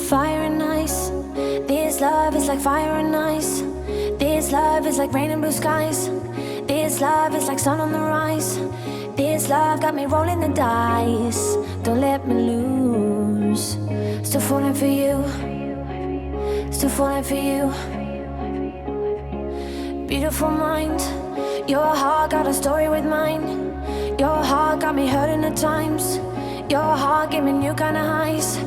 fire and ice. This love is like fire and ice. This love is like rain and blue skies. This love is like sun on the rise. This love got me rolling the dice. Don't let me lose. Still falling for you. Still falling for you. Beautiful mind. Your heart got a story with mine. Your heart got me hurting at times. Your heart gave me new kind of highs.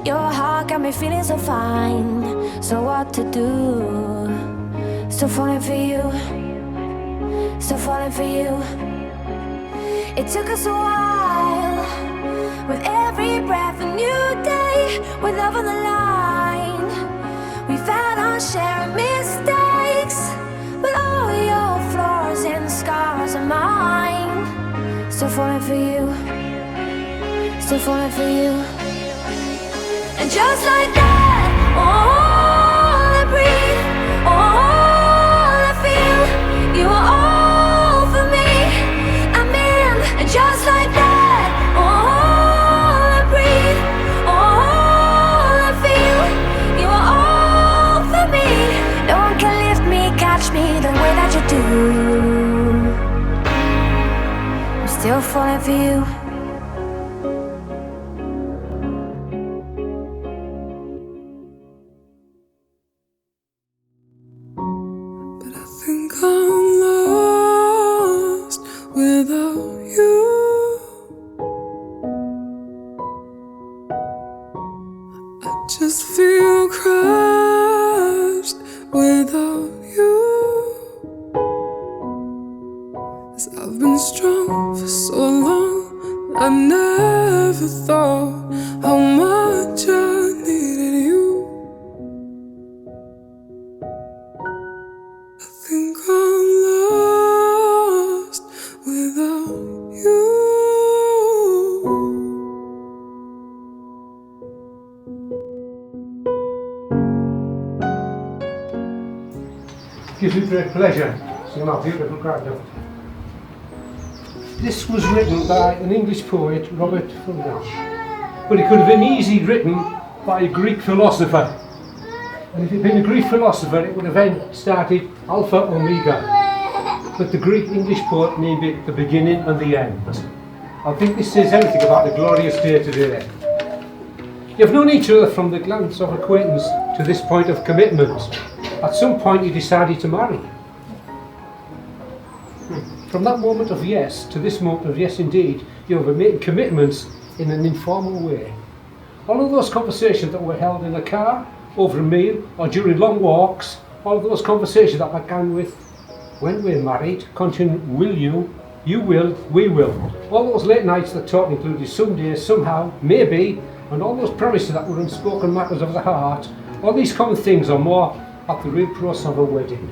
Your heart got me feeling so fine. So what to do? Still falling for you. Still falling for you. It took us a while. With every breath a new day. With love on the line. We've had our share of mistakes. But all your flaws and scars are mine. Still falling for you. Still falling for you. And just like that, all I breathe, all I feel, you are all for me, I'm in. And just like that, all I breathe, all I feel, you are all for me. No one can lift me, catch me the way that you do. I'm still falling for you. Just feel crushed without you. 'Cause I've been strong for so long, I never thought how much I needed you. I think I'm lost without you. Gives me great pleasure seeing our beautiful granddaughter. This was written by an English poet, Robert Fulton, but it could have been easily written by a Greek philosopher. And if it had been a Greek philosopher, it would have then started Alpha Omega. But the Greek English poet named it the beginning and the end. I think this says everything about the glorious day today. You've known each other from the glance of acquaintance to this point of commitment. At some point you decided to marry. From that moment of yes to this moment of yes indeed, you have been making commitments in an informal way. All of those conversations that were held in a car, over a meal, or during long walks, all of those conversations that began with, when we're married, continue, will you will, we will. All those late nights that talk included someday, somehow, maybe, and all those promises that were unspoken matters of the heart, all these common things are more at the real process of a wedding.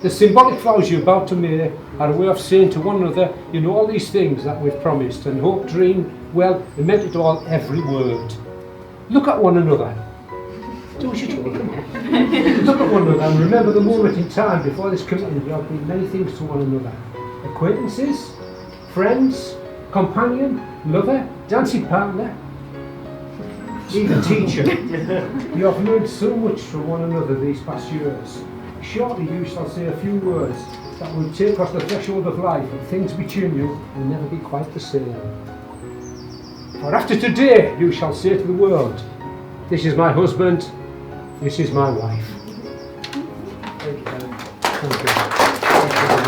The symbolic vows you're about to make are a way of saying to one another, you know all these things that we've promised and hope, dream, well, we meant it all, every word. Look at one another. Do what you do, come on. Look at one another and remember the moment in time before this commitment you have been many things to one another. Acquaintances, friends, companion, lover, dancing partner, even teacher. You have learned so much from one another these past years. Shortly you shall say a few words that will take across the threshold of life, and things between you will never be quite the same. For after today you shall say to the world, this is my husband, this is my wife. Thank you. Thank you.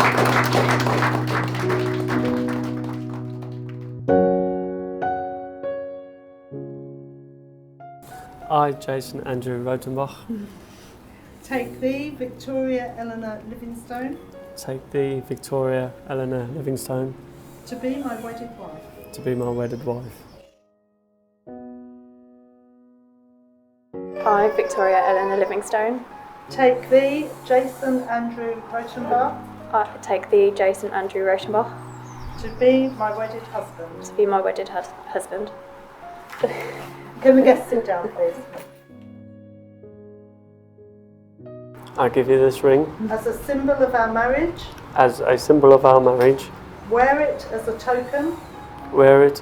I, Jason Andrew Rotenbach, take thee, Victoria Eleanor Livingstone, take thee, Victoria Eleanor Livingstone, to be my wedded wife. to be my wedded wife. I, Victoria Eleanor Livingstone, Take thee, Jason Andrew Rotenbach, I take thee, Jason Andrew Rotenbach, to be my wedded husband. to be my wedded husband. Can the guests sit down, please? I give you this ring As a symbol of our marriage, as a symbol of our marriage. wear it as a token Wear it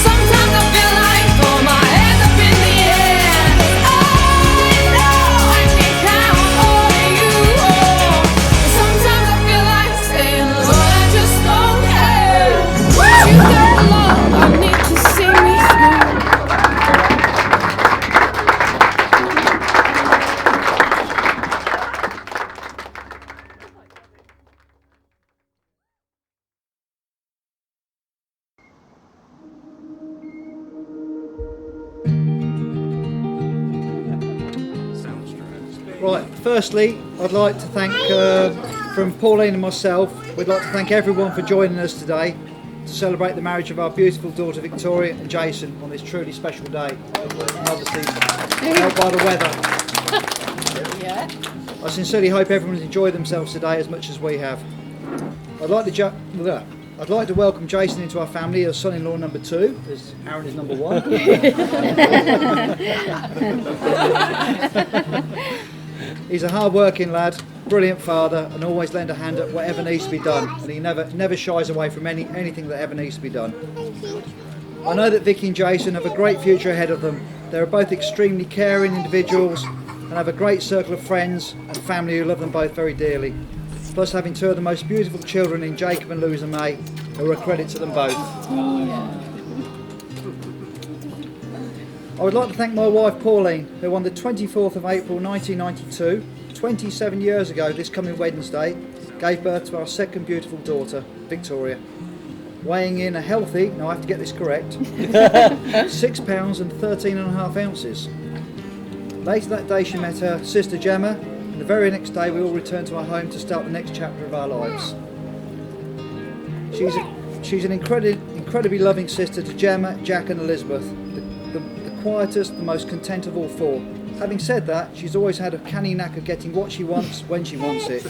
Sometimes I feel like throw my hands up in the air. I know I can count on you. Sometimes I feel like saying, Lord, I just don't care. You got the love I need to see me through. Right, firstly, I'd like to thank, from Pauline and myself, we'd like to thank everyone for joining us today to celebrate the marriage of our beautiful daughter Victoria and Jason on this truly special day. And obviously, helped by the weather. I sincerely hope everyone's enjoyed themselves today as much as we have. I'd like to welcome Jason into our family as son-in-law number 2, as Aaron is number 1. He's a hard-working lad, brilliant father, and always lend a hand at whatever needs to be done. And he never shies away from anything that ever needs to be done. I know that Vicky and Jason have a great future ahead of them. They are both extremely caring individuals, and have a great circle of friends and family who love them both very dearly. Plus having two of the most beautiful children in Jacob and Louisa May, who are a credit to them both. I would like to thank my wife Pauline, who on the 24th of April 1992, 27 years ago this coming Wednesday, gave birth to our second beautiful daughter, Victoria, weighing in a healthy, now I have to get this correct, 6 pounds and 13.5 ounces. Later that day she met her sister Gemma, and the very next day we all returned to our home to start the next chapter of our lives. She's an incredibly loving sister to Gemma, Jack and Elizabeth, the quietest, the most content of all four. Having said that, she's always had a canny knack of getting what she wants when she wants it.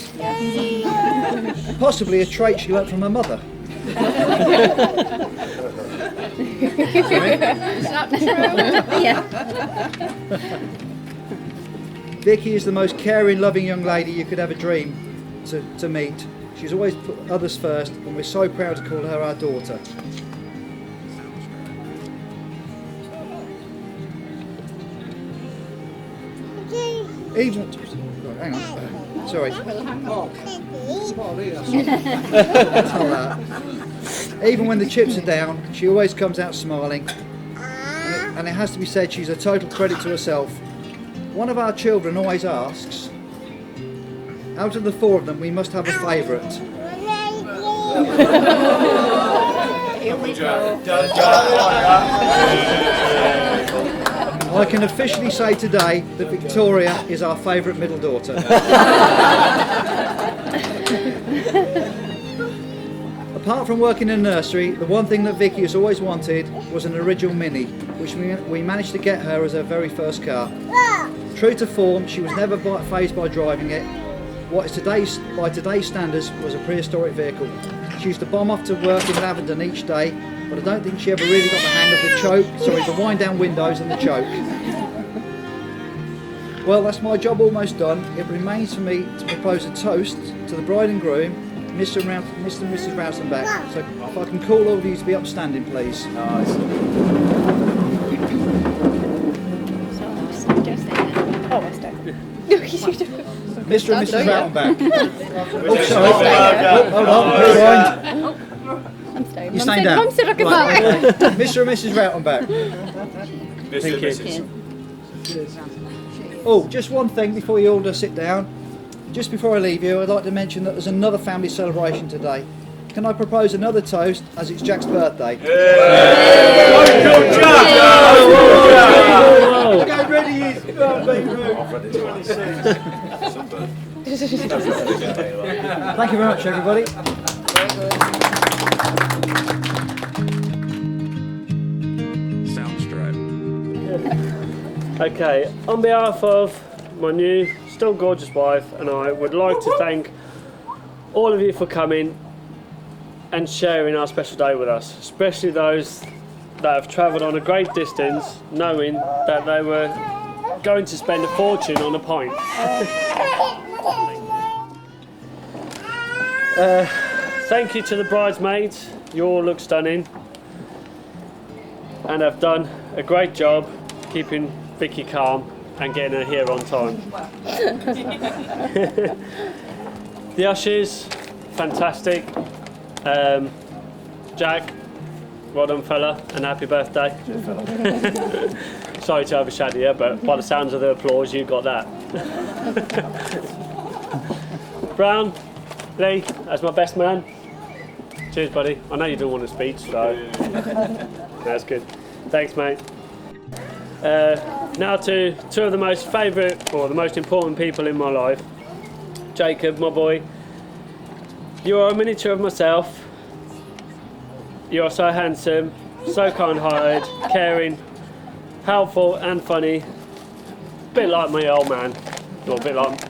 Possibly a trait she learnt from her mother. Is that true? Yeah. Vicky is the most caring, loving young lady you could ever dream to meet. She's always put others first, and we're so proud to call her our daughter. Even, hang on, sorry. Even when the chips are down, she always comes out smiling. And it has to be said, she's a total credit to herself. One of our children always asks, out of the four of them, we must have a favourite. Here we go. I can officially say today that Victoria is our favourite middle daughter. Apart from working in a nursery, the one thing that Vicky has always wanted was an original Mini, which we managed to get her as her very first car. True to form, she was never fazed by driving it. What is by today's standards was a prehistoric vehicle. She used to bomb off to work in Lavendon each day, but I don't think she ever really got the hang of the wind down windows and the choke. Well, that's my job almost done. It remains for me to propose a toast to the bride and groom, Mr. and Mrs. Rousenbeck. So if I can call all of you to be upstanding, please. Nice. Oh, I stay. Mr. and Mrs. Rousenbeck. Oh, sorry. Hold on, rewind. I'm staying. You staying down? Mum said I could Right. Mr. and Mrs. Routenbeck. Thank you. Oh, just one thing before you all sit down. Just before I leave you, I'd like to mention that there's another family celebration today. Can I propose another toast as it's Jack's birthday? Go ready, he's Thank you very much, everybody. Okay, on behalf of my new, still gorgeous wife and I would like to thank all of you for coming and sharing our special day with us, especially those that have travelled on a great distance knowing that they were going to spend a fortune on a pint. Thank you to the bridesmaids, you all look stunning and have done a great job keeping Vicky calm and getting her here on time. The ushers, fantastic. Jack, well done fella, and happy birthday. Sorry to overshadow you, but by the sounds of the applause, you got that. Brown, Lee, as my best man. Cheers, buddy. I know you don't want a speech, so that's good. Thanks, mate. Now to two of the most favourite, or the most important people in my life. Jacob, my boy. You are a miniature of myself. You are so handsome, so kind-hearted, caring, helpful and funny. A bit like my old man, or a bit like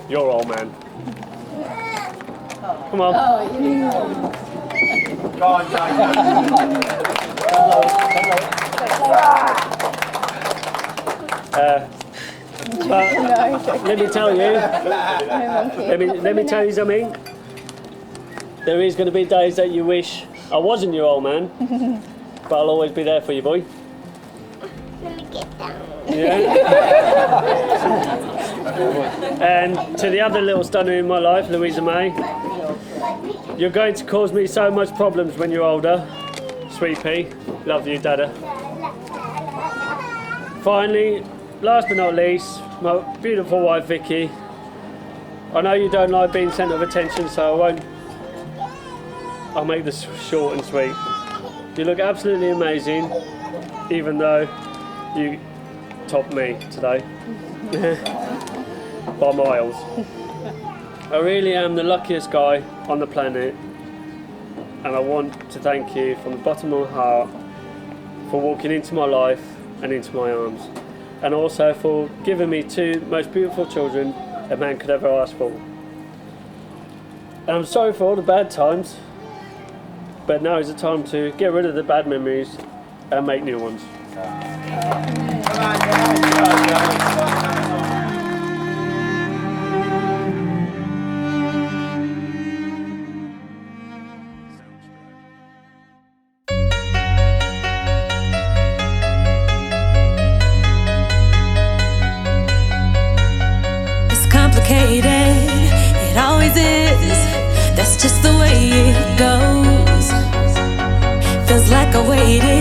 your old man. Come on. Let me tell you. Let me tell you something. There is going to be days that you wish I wasn't your old man, but I'll always be there for you, boy. Let me get down. You And to the other little stunner in my life, Louisa May, you're going to cause me so much problems when you're older. Sweet pea, love you, Dada. Finally, last but not least, my beautiful wife Vicky. I know you don't like being centre of attention, so I'll make this short and sweet. You look absolutely amazing, even though you topped me today by miles. I really am the luckiest guy on the planet, and I want to thank you from the bottom of my heart for walking into my life and into my arms, and also for giving me two most beautiful children a man could ever ask for. And I'm sorry for all the bad times, but now is the time to get rid of the bad memories and make new ones. It's complicated, it always is. That's just the way it goes. Feels like I waited